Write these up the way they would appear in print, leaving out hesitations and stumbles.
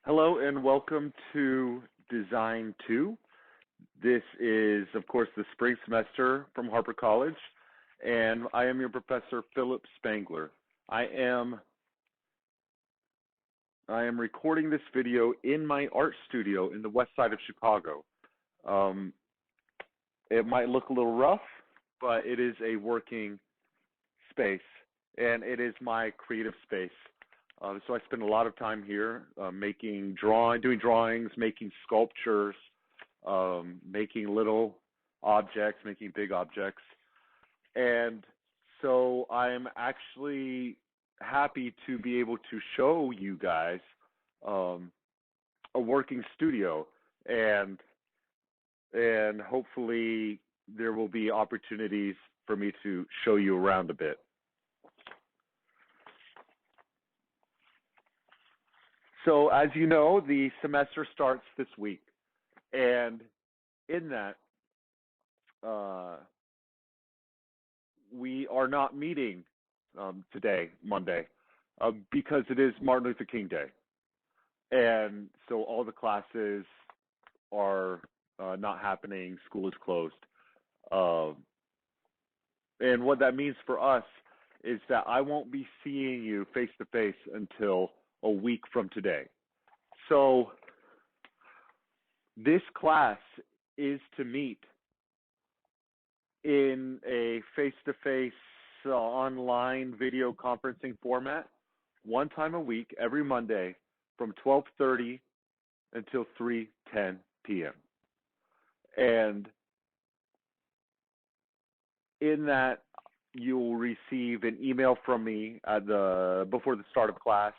Hello and welcome to Design 2. This is, of course, the spring semester from Harper College, and I am your professor, Philip Spangler. I am recording this video in my art studio in the west side of Chicago. It might look a little rough, but it is a working space, and it is my creative space. So I spend a lot of time here doing drawings, making sculptures, making little objects, making big objects. And so I'm actually happy to be able to show you guys a working studio, and hopefully there will be opportunities for me to show you around a bit. So as you know, the semester starts this week, and in that, we are not meeting today, Monday, because it is Martin Luther King Day. And so all the classes are not happening, school is closed. And what that means for us is that I won't be seeing you face-to-face until a week from today. So this class is to meet in a face-to-face online video conferencing format one time a week every Monday from 12:30 until 3:10 p.m. And in that, you'll receive an email from me before the start of class,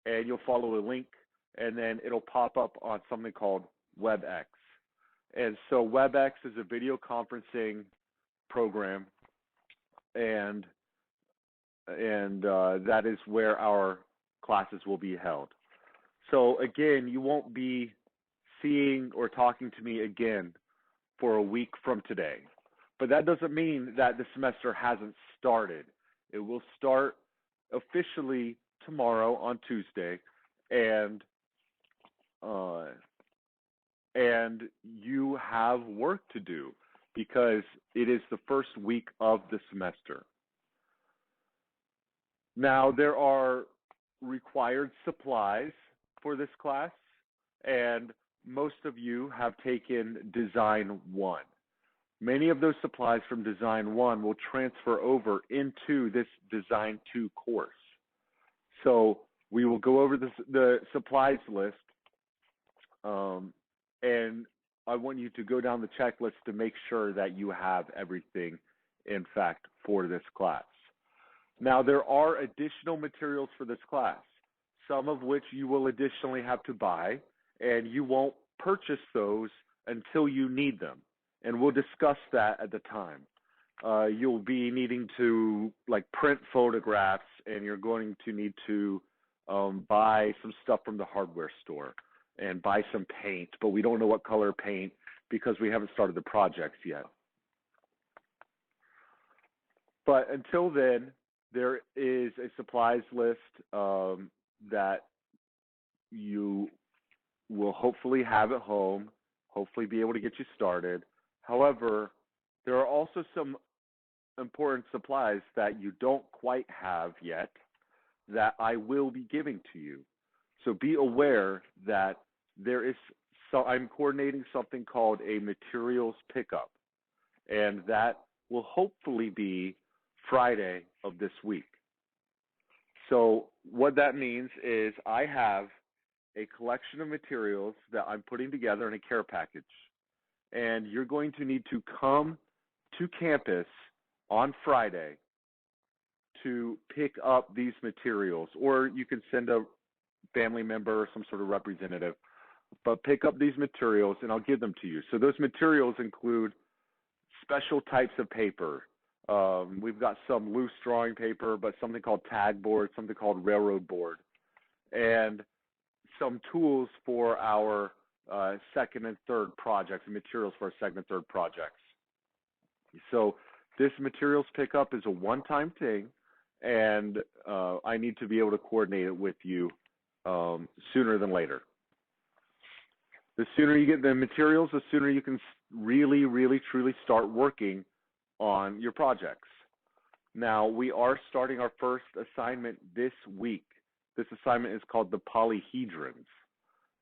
and you'll follow a link, and then it'll pop up on something called WebEx. And so WebEx is a video conferencing program, and that is where our classes will be held. So again, you won't be seeing or talking to me again for a week from today. But that doesn't mean that the semester hasn't started. It will start officially tomorrow on Tuesday, and you have work to do because it is the first week of the semester. Now, there are required supplies for this class, and most of you have taken Design 1. Many of those supplies from Design 1 will transfer over into this Design 2 course. So we will go over the supplies list, and I want you to go down the checklist to make sure that you have everything, in fact, for this class. Now, there are additional materials for this class, some of which you will additionally have to buy, and you won't purchase those until you need them. And we'll discuss that at the time. You'll be needing to print photographs, and you're going to need to buy some stuff from the hardware store and buy some paint, but we don't know what color paint because we haven't started the projects yet. But until then, there is a supplies list that you will hopefully have at home, hopefully be able to get you started. However, there are also some important supplies that you don't quite have yet that I will be giving to you. So be aware that I'm coordinating something called a materials pickup, and that will hopefully be Friday of this week. So what that means is I have a collection of materials that I'm putting together in a care package. And you're going to need to come to campus on Friday to pick up these materials, or you can send a family member or some sort of representative, but pick up these materials and I'll give them to you. So those materials include special types of paper. We've got some loose drawing paper, but something called tag board, something called railroad board, and some tools for our second and third projects, and materials for our second and third projects. So this materials pickup is a one-time thing, and I need to be able to coordinate it with you sooner than later. The sooner you get the materials, the sooner you can really, really, truly start working on your projects. Now, we are starting our first assignment this week. This assignment is called the polyhedrons,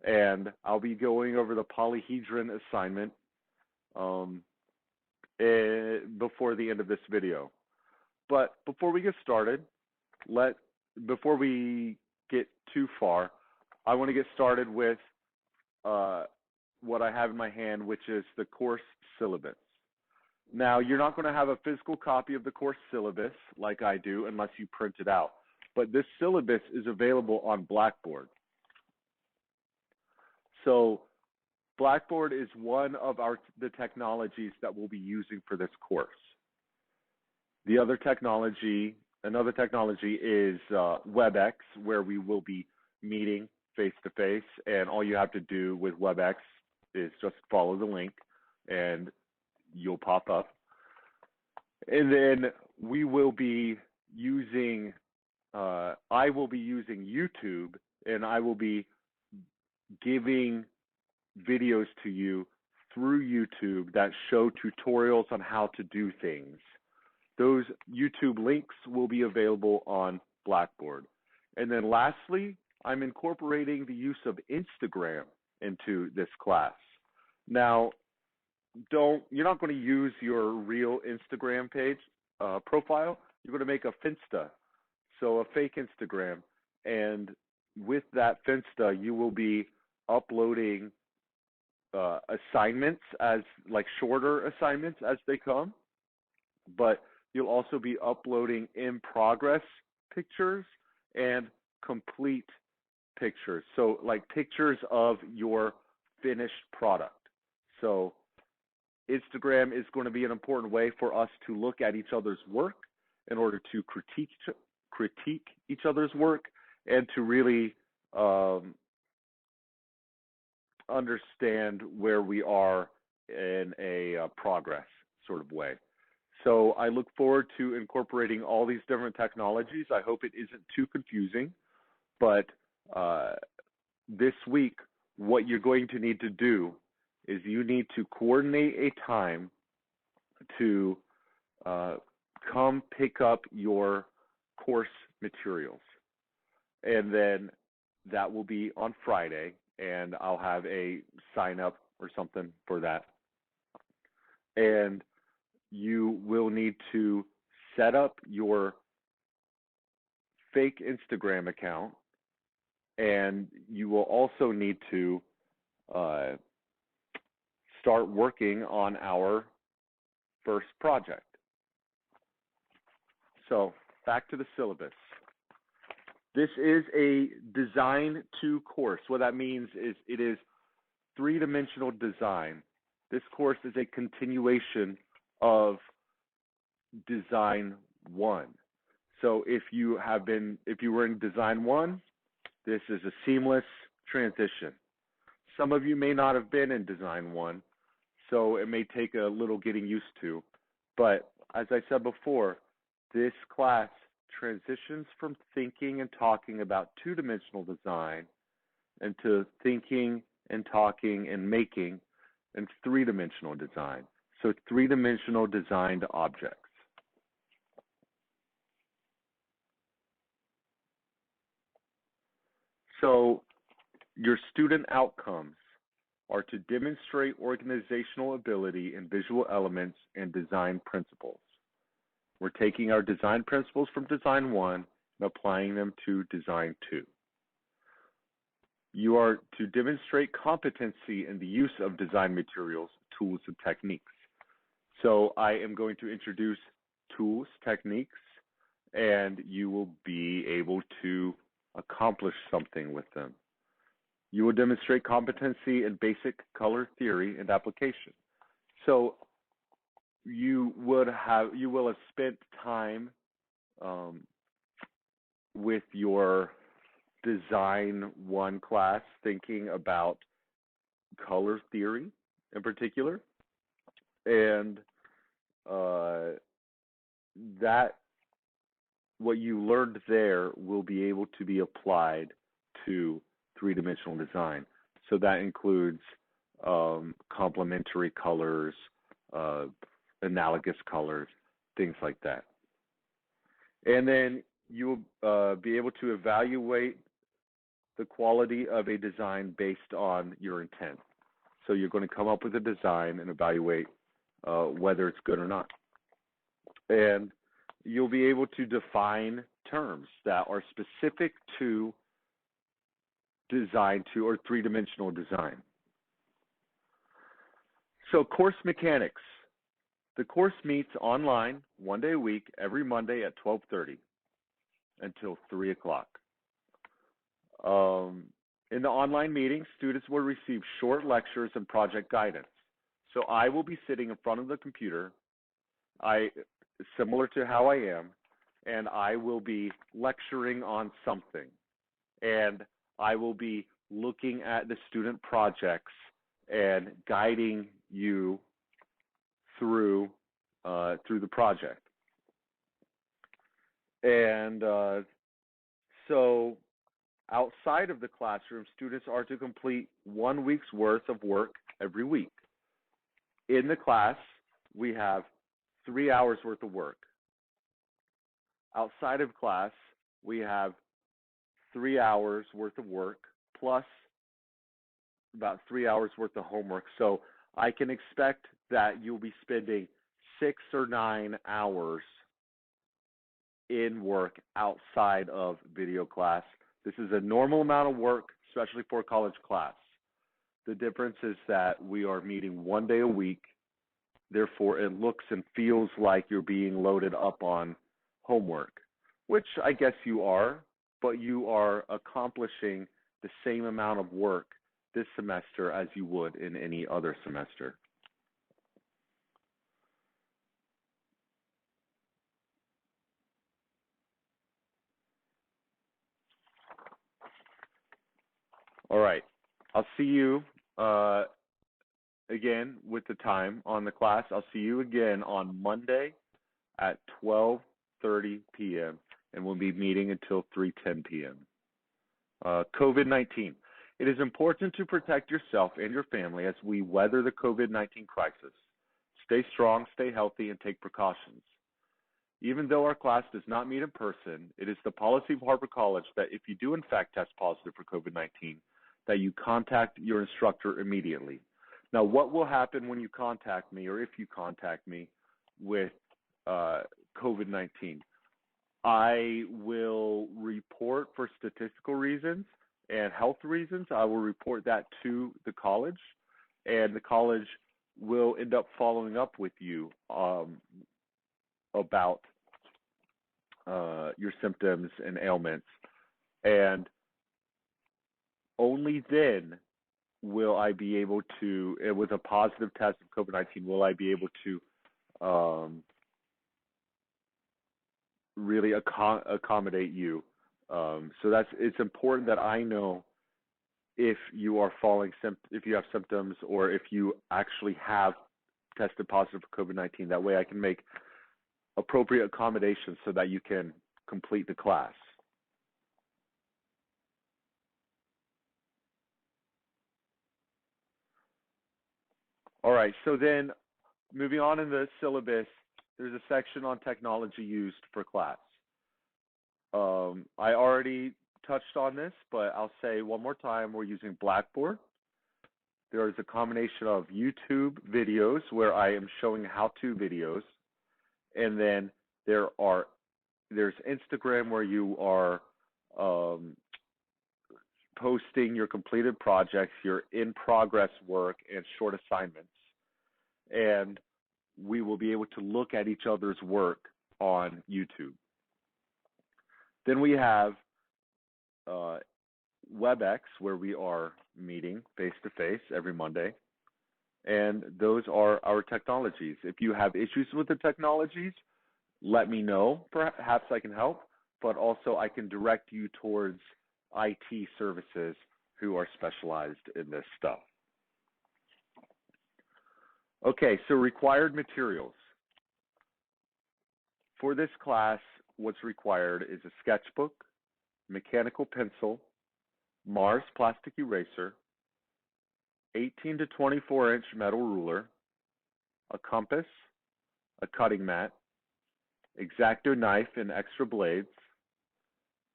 and I'll be going over the polyhedron assignment before the end of this video. But before we get started, before we get too far, I want to get started with what I have in my hand, which is the course syllabus. Now, you're not going to have a physical copy of the course syllabus like I do unless you print it out. But this syllabus is available on Blackboard. So Blackboard is one of the technologies that we'll be using for this course. Another technology is WebEx, where we will be meeting face-to-face, and all you have to do with WebEx is just follow the link, and you'll pop up. And then we will be using, I will be using YouTube, and I will be giving videos to you through YouTube that show tutorials on how to do things. Those YouTube links will be available on Blackboard. And then lastly, I'm incorporating the use of Instagram into this class. Now, you're not going to use your real Instagram page profile. You're going to make a Finsta, so a fake Instagram. And with that Finsta, you will be uploading assignments as like shorter assignments as they come, but you'll also be uploading in progress pictures and complete pictures. So like pictures of your finished product. So Instagram is going to be an important way for us to look at each other's work in order to critique each other's work and to really understand where we are in a progress sort of way. So I look forward to incorporating all these different technologies. I hope it isn't too confusing, but this week, what you're going to need to do is you need to coordinate a time to come pick up your course materials. And then that will be on Friday, and I'll have a sign up or something for that. And you will need to set up your fake Instagram account, and you will also need to start working on our first project. So back to the syllabus. This is a Design 2 course. What that means is it is three-dimensional design. This course is a continuation of Design 1. So if you were in Design 1, this is a seamless transition. Some of you may not have been in Design 1, so it may take a little getting used to. But as I said before, this class transitions from thinking and talking about two-dimensional design into thinking and talking and making in three-dimensional design. So three-dimensional designed objects. So your student outcomes are to demonstrate organizational ability in visual elements and design principles. We're taking our design principles from Design 1 and applying them to Design 2. You are to demonstrate competency in the use of design materials, tools, and techniques. So I am going to introduce tools, techniques, and you will be able to accomplish something with them. You will demonstrate competency in basic color theory and application. So you will have spent time with your Design 1 class thinking about color theory in particular, and that what you learned there will be able to be applied to three-dimensional design. So that includes complementary colors, analogous colors, things like that. And then you will be able to evaluate the quality of a design based on your intent. So you're going to come up with a design and evaluate whether it's good or not. And you'll be able to define terms that are specific to design to or three-dimensional design. So course mechanics. The course meets online 1 day a week, every Monday at 12:30 until 3 o'clock. In the online meeting, students will receive short lectures and project guidance. So I will be sitting in front of the computer, similar to how I am, and I will be lecturing on something. And I will be looking at the student projects and guiding you through the project. And so outside of the classroom, students are to complete 1 week's worth of work every week. In the class, we have 3 hours worth of work. Outside of class, we have 3 hours worth of work plus about 3 hours worth of homework. So I can expect that you'll be spending 6 or 9 hours in work outside of video class. This is a normal amount of work, especially for a college class. The difference is that we are meeting 1 day a week. Therefore, it looks and feels like you're being loaded up on homework, which I guess you are, but you are accomplishing the same amount of work this semester as you would in any other semester. All right, I'll see you again with the time on the class. I'll see you again on Monday at 12:30 p.m. and we'll be meeting until 3:10 p.m. COVID-19. It is important to protect yourself and your family as we weather the COVID-19 crisis. Stay strong, stay healthy, and take precautions. Even though our class does not meet in person, it is the policy of Harvard College that if you do in fact test positive for COVID-19, that you contact your instructor immediately. Now, what will happen when you contact me, or if you contact me with COVID-19? I will report for statistical reasons and health reasons. I will report that to the college, and the college will end up following up with you about your symptoms and ailments. And only then will I be able to, with a positive test of COVID-19, will I be able to really accommodate you. So it's important that I know if you are if you have symptoms or if you actually have tested positive for COVID-19. That way I can make appropriate accommodations so that you can complete the class. All right, so then moving on in the syllabus, there's a section on technology used for class. I already touched on this, but I'll say one more time, we're using Blackboard. There is a combination of YouTube videos where I am showing how-to videos, and then there's Instagram where you are posting your completed projects, your in-progress work, and short assignments. And we will be able to look at each other's work on YouTube. Then we have WebEx, where we are meeting face-to-face every Monday. And those are our technologies. If you have issues with the technologies, let me know. Perhaps I can help, but also I can direct you towards IT services who are specialized in this stuff. Okay, so required materials. For this class, what's required is a sketchbook, mechanical pencil, Mars plastic eraser, 18 to 24-inch metal ruler, a compass, a cutting mat, X-Acto knife and extra blades.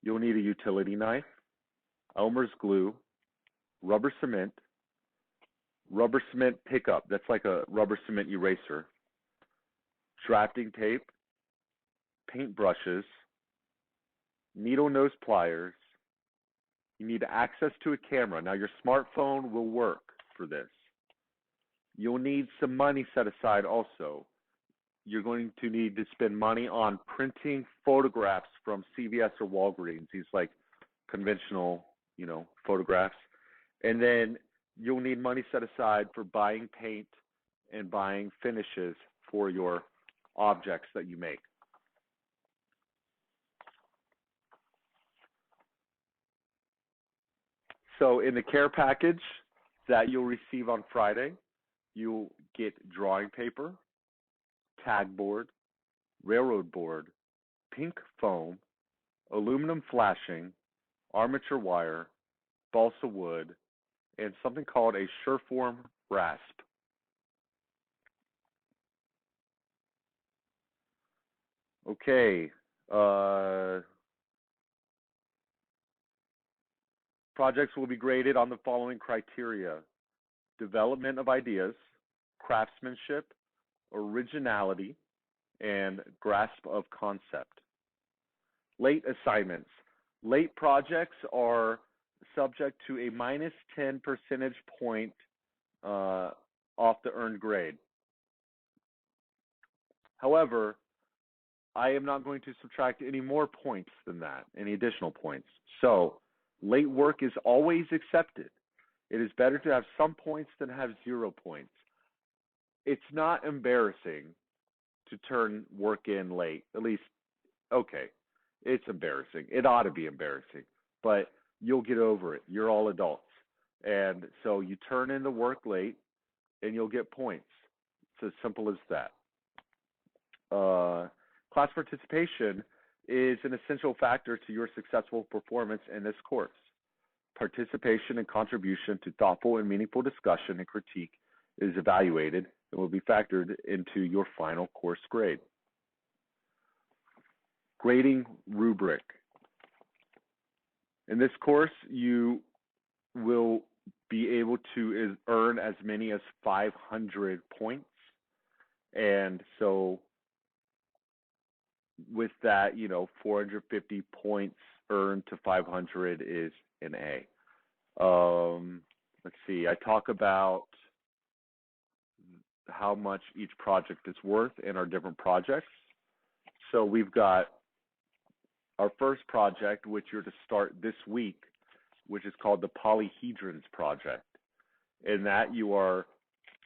You'll need a utility knife, Elmer's glue, rubber cement pickup, that's like a rubber cement eraser, drafting tape, paint brushes, needle nose pliers. You need access to a camera. Now your smartphone will work for this. You'll need some money set aside also. You're going to need to spend money on printing photographs from CVS or Walgreens, these like conventional, photographs. And then you'll need money set aside for buying paint and buying finishes for your objects that you make. So in the care package that you'll receive on Friday, you'll get drawing paper, tag board, railroad board, pink foam, aluminum flashing, armature wire, balsa wood, and something called a Sureform rasp. Okay. Projects will be graded on the following criteria: development of ideas, craftsmanship, originality, and grasp of concept. Late assignments. Late projects are subject to a minus 10 percentage point off the earned grade. However, I am not going to subtract any more points than that, any additional points. So late work is always accepted. It is better to have some points than have 0 points. It's not embarrassing to turn work in late. At least, okay, it's embarrassing. It ought to be embarrassing, but you'll get over it. You're all adults. And so you turn in the work late and you'll get points. It's as simple as that. Class participation is an essential factor to your successful performance in this course. Participation and contribution to thoughtful and meaningful discussion and critique is evaluated and will be factored into your final course grade. Grading rubric. In this course, you will be able to earn as many as 500 points. And so with that, 450 points earned to 500 is an A. Let's see, I talk about how much each project is worth in our different projects. So we've got our first project, which you're to start this week, which is called the Polyhedrons project. In that you are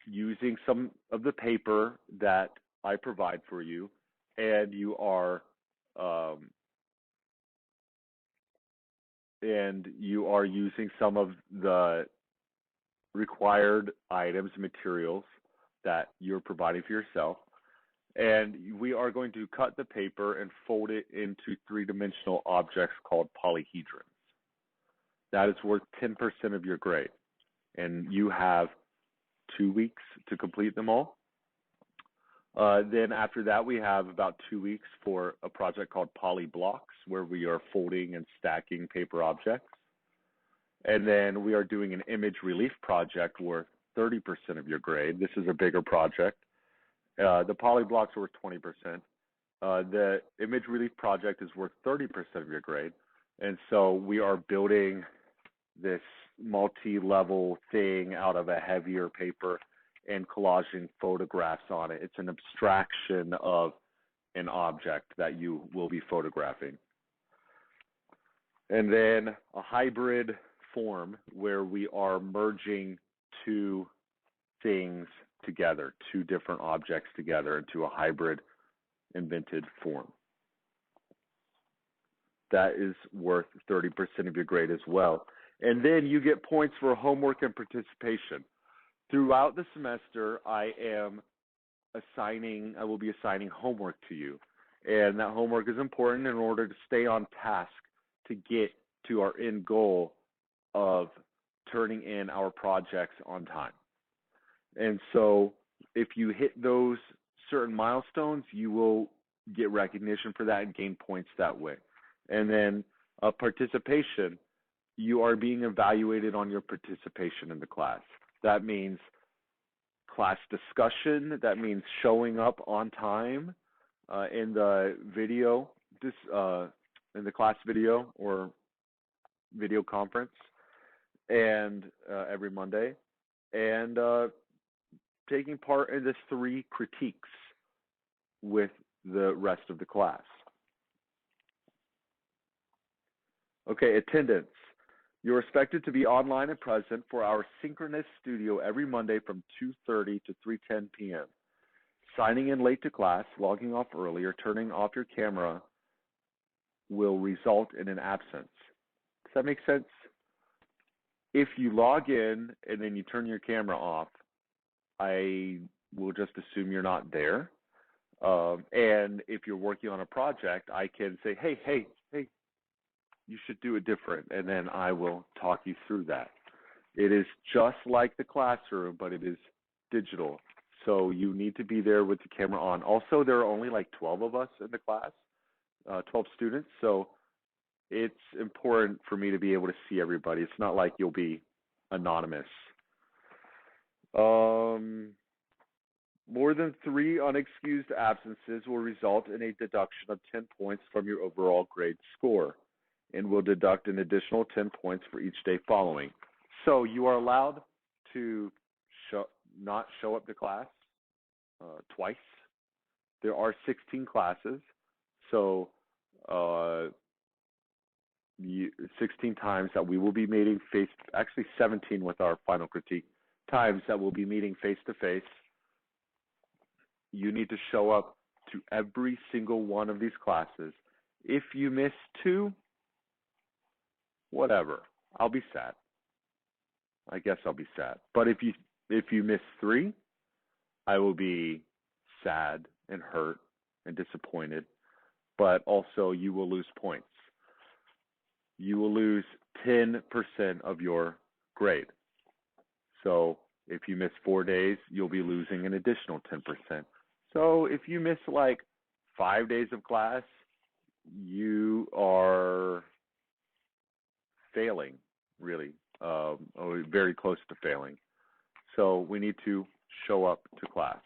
using some of the paper that I provide for you, and you are using some of the required items, materials that you're providing for yourself. And we are going to cut the paper and fold it into three-dimensional objects called polyhedrons. That is worth 10% of your grade. And you have 2 weeks to complete them all. Then after that, we have about 2 weeks for a project called Polyblocks, where we are folding and stacking paper objects. And then we are doing an image relief project worth 30% of your grade. This is a bigger project. The Polyblocks are worth 20%. The image relief project is worth 30% of your grade. And so we are building this multi-level thing out of a heavier paper and collaging photographs on it. It's an abstraction of an object that you will be photographing. And then a hybrid form where we are merging two things together, two different objects together into a hybrid invented form. That is worth 30% of your grade as well. And then you get points for homework and participation. Throughout the semester, I will be assigning homework to you. And that homework is important in order to stay on task to get to our end goal of turning in our projects on time. And so if you hit those certain milestones, you will get recognition for that and gain points that way. And then participation, you are being evaluated on your participation in the class. That means class discussion. That means showing up on time in the video, in the class video or video conference, and every Monday, and taking part in the 3 critiques with the rest of the class. Okay, attendance. You're expected to be online and present for our synchronous studio every Monday from 2:30 to 3:10 p.m. Signing in late to class, logging off early, or turning off your camera will result in an absence. Does that make sense? If you log in and then you turn your camera off, I will just assume you're not there. And if you're working on a project, I can say, hey, you should do it different, and then I will talk you through that. It is just like the classroom, but it is digital. So you need to be there with the camera on. Also, there are only like 12 of us in the class, 12 students. So it's important for me to be able to see everybody. It's not like you'll be anonymous. More than 3 unexcused absences will result in a deduction of 10 points from your overall grade score, and will deduct an additional 10 points for each day following. So you are allowed to not show up to class twice. There are 16 classes, so 16 times that we will be meeting actually 17 with our final critique, times that we'll be meeting face-to-face. You need to show up to every single one of these classes. If you miss 2, whatever, I'll be sad. I guess I'll be sad. But if you miss 3, I will be sad and hurt and disappointed. But also, you will lose points. You will lose 10% of your grade. So if you miss 4 days, you'll be losing an additional 10%. So if you miss like 5 days of class, you are failing, really, or very close to failing. So we need to show up to class.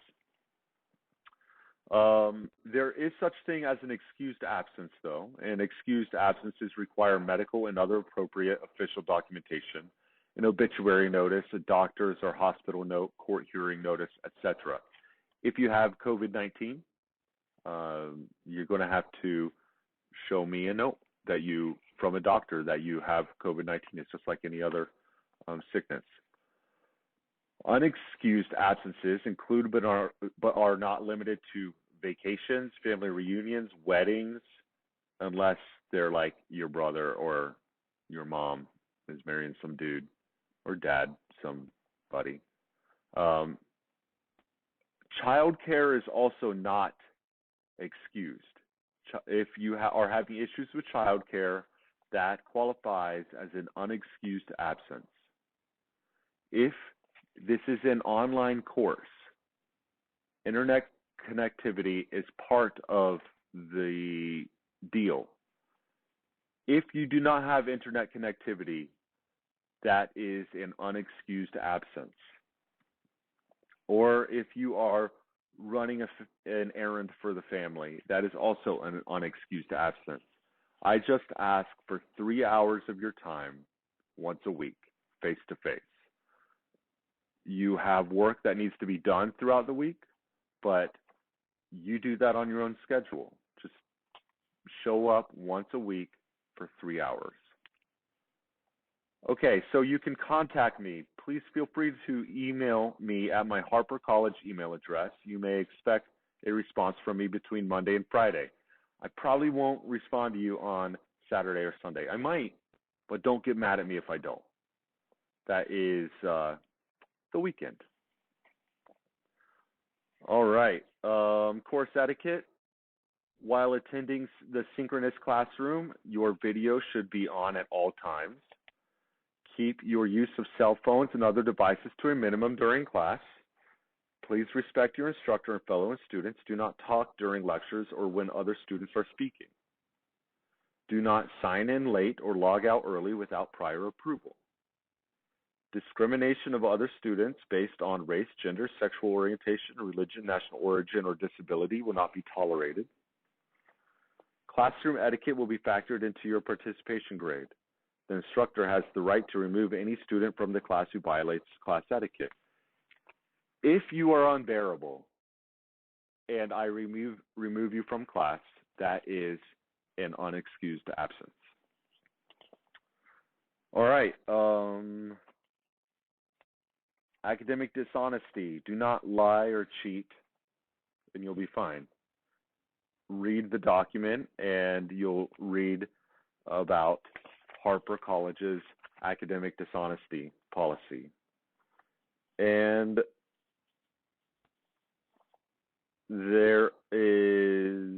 There is such thing as an excused absence, though, and excused absences require medical and other appropriate official documentation, an obituary notice, a doctor's or hospital note, court hearing notice, etc. If you have COVID-19, you're going to have to show me a note that from a doctor that you have COVID-19. It's just like any other sickness. Unexcused absences include but are not limited to vacations, family reunions, weddings, unless they're like your brother or your mom is marrying some dude, or dad, somebody. Childcare is also not excused. If you are having issues with childcare, that qualifies as an unexcused absence. If this is an online course, internet connectivity is part of the deal. If you do not have internet connectivity, that is an unexcused absence. Or if you are running an errand for the family, that is also an unexcused absence. I just ask for 3 hours of your time once a week, face-to-face. You have work that needs to be done throughout the week, but you do that on your own schedule. Just show up once a week for 3 hours. Okay, so you can contact me. Please feel free to email me at my Harper College email address. You may expect a response from me between Monday and Friday. I probably won't respond to you on Saturday or Sunday. I might, but don't get mad at me if I don't. That is the weekend. All right. Course etiquette. While attending the synchronous classroom, your video should be on at all times. Keep your use of cell phones and other devices to a minimum during class. Please respect your instructor and fellow students. Do not talk during lectures or when other students are speaking. Do not sign in late or log out early without prior approval. Discrimination of other students based on race, gender, sexual orientation, religion, national origin, or disability will not be tolerated. Classroom etiquette will be factored into your participation grade. The instructor has the right to remove any student from the class who violates class etiquette. If you are unbearable and I remove you from class, that is an unexcused absence. All right. Academic dishonesty. Do not lie or cheat, and you'll be fine. Read the document, and you'll read about Harper College's academic dishonesty policy. And there is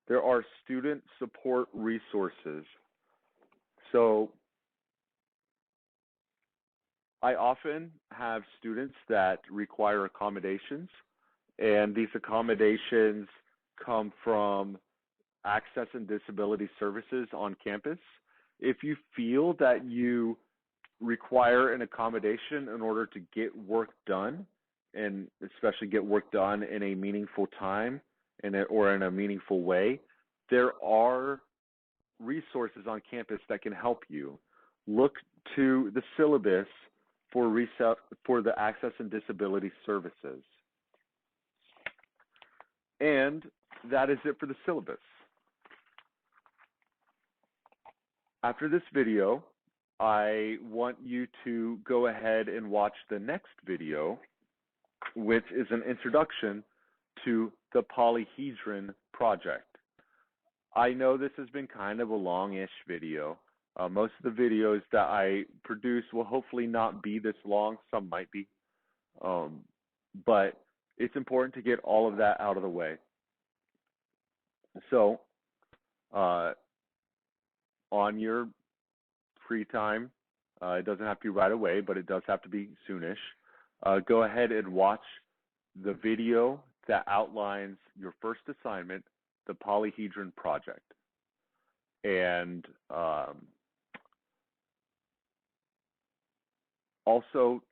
there are student support resources. So I often have students that require accommodations, and these accommodations come from Access and Disability Services on campus. If you feel that you require an accommodation in order to get work done, and especially get work done in a meaningful time or in a meaningful way, there are resources on campus that can help you. Look to the syllabus for the Access and Disability Services. And that is it for the syllabus. After this video, I want you to go ahead and watch the next video, which is an introduction to the polyhedron project. I know this has been kind of a long-ish video. Most of the videos that I produce will hopefully not be this long. Some might be. But it's important to get all of that out of the way. So, on your free time, it doesn't have to be right away, but it does have to be soonish. Go ahead and watch the video that outlines your first assignment, the polyhedron project. And also,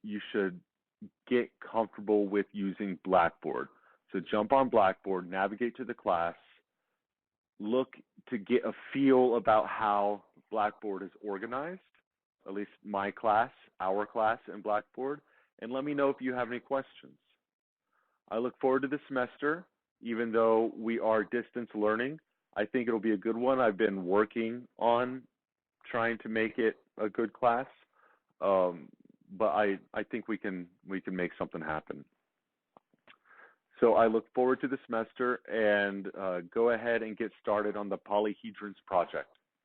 you should get comfortable with using Blackboard. So jump on Blackboard, navigate to the class, look to get a feel about how Blackboard is organized, at least my class, our class in Blackboard, and let me know if you have any questions. I look forward to the semester. Even though we are distance learning, I think it'll be a good one. I've been working on trying to make it a good class, but I think we can make something happen. So I look forward to the semester, and go ahead and get started on the polyhedrons project.